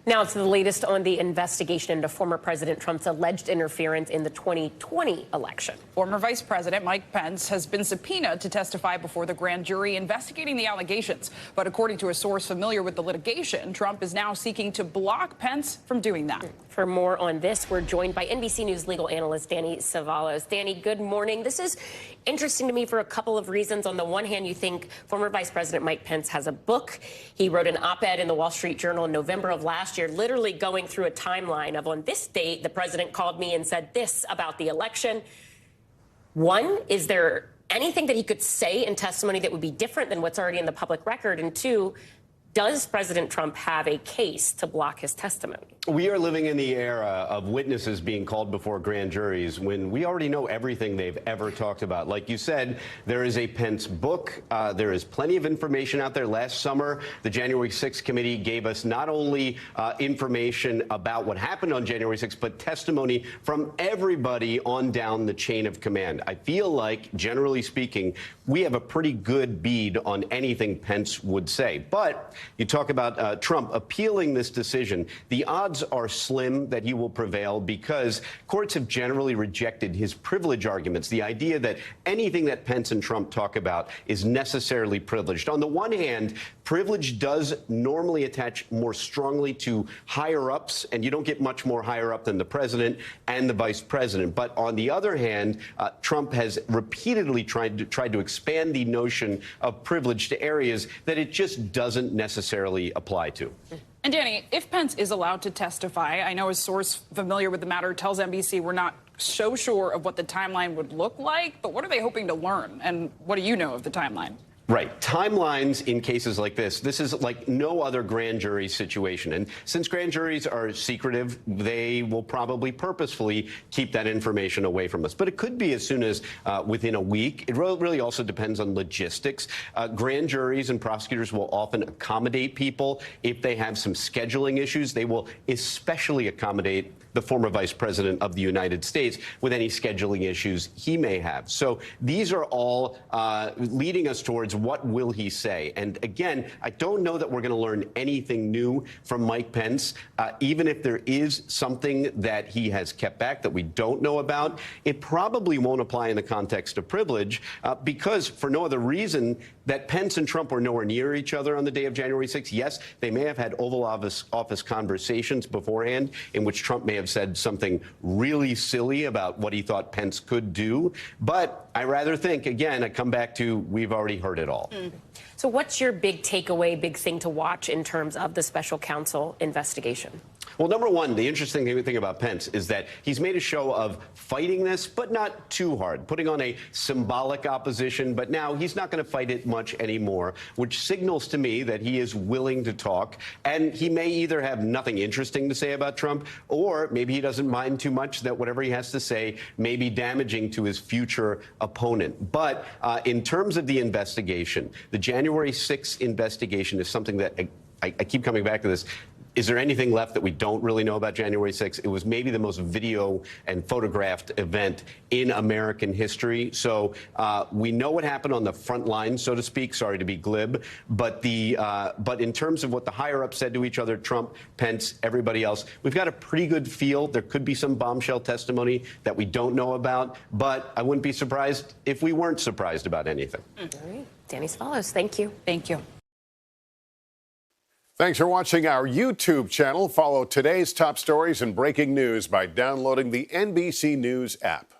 Now it's the latest on the investigation into former President Trump's alleged interference in the 2020 election. Former Vice President Mike Pence has been subpoenaed to testify before the grand jury investigating the allegations. But according to a source familiar with the litigation, Trump is now seeking to block Pence from doing that. For more on this, we're joined by NBC News legal analyst Danny Cevallos. Danny, good morning. This is interesting to me for a couple of reasons. On the one hand, you think former Vice President Mike Pence has a book. He wrote an op-ed in the Wall Street Journal in November of last year, literally going through a timeline of, on this date, the president called me and said this about the election. One, is there anything that he could say in testimony that would be different than what's already in the public record? And two, does President Trump have a case to block his testimony? We are living in the era of witnesses being called before grand juries when we already know everything they've ever talked about. Like you said, there is a Pence book. There is plenty of information out there. Last summer, the January 6th committee gave us not only information about what happened on January 6th, but testimony from everybody on down the chain of command. I feel like, generally speaking, we have a pretty good bead on anything Pence would say. But you talk about Trump appealing this decision. The odds are slim that he will prevail because courts have generally rejected his privilege arguments, the idea that anything that Pence and Trump talk about is necessarily privileged. On the one hand, privilege does normally attach more strongly to higher-ups, and you don't get much more higher up than the president and the vice president. But on the other hand, Trump has repeatedly tried to expand the notion of privilege to areas that it just doesn't necessarily apply to. And Danny, if Pence is allowed to testify, I know a source familiar with the matter tells NBC we're not so sure of what the timeline would look like, but what are they hoping to learn? And what do you know of the timeline? Right. Timelines in cases like this is like no other grand jury situation. And since grand juries are secretive, they will probably purposefully keep that information away from us. But it could be as soon as within a week. It really also depends on logistics. Grand juries and prosecutors will often accommodate people if they have some scheduling issues. They will especially accommodate the former vice president of the United States with any scheduling issues he may have. So these are all leading us towards what will he say. And again, I don't know that we're going to learn anything new from Mike Pence. Even if there is something that he has kept back that we don't know about, it probably won't apply in the context of privilege because for no other reason that Pence and Trump were nowhere near each other on the day of January 6th. Yes, they may have had Oval Office conversations beforehand in which Trump may have said something really silly about what he thought Pence could do. But I rather think, again, I come back to we've already heard it all. So what's your big takeaway, big thing to watch in terms of the special counsel investigation? Well, number one, the interesting thing about Pence is that he's made a show of fighting this, but not too hard, putting on a symbolic opposition. But now he's not going to fight it much anymore, which signals to me that he is willing to talk. And he may either have nothing interesting to say about Trump, or maybe he doesn't mind too much that whatever he has to say may be damaging to his future opponent. But in terms of the investigation, the January 6th investigation is something that I keep coming back to this. Is there anything left that we don't really know about January 6th? It was maybe the most video and photographed event in American history. So we know what happened on the front line, so to speak. Sorry to be glib. But in terms of what the higher-ups said to each other, Trump, Pence, everybody else, we've got a pretty good feel. There could be some bombshell testimony that we don't know about. But I wouldn't be surprised if we weren't surprised about anything. All right. Danny Cevallos, thank you. Thank you. Thanks for watching our YouTube channel. Follow today's top stories and breaking news by downloading the NBC News app.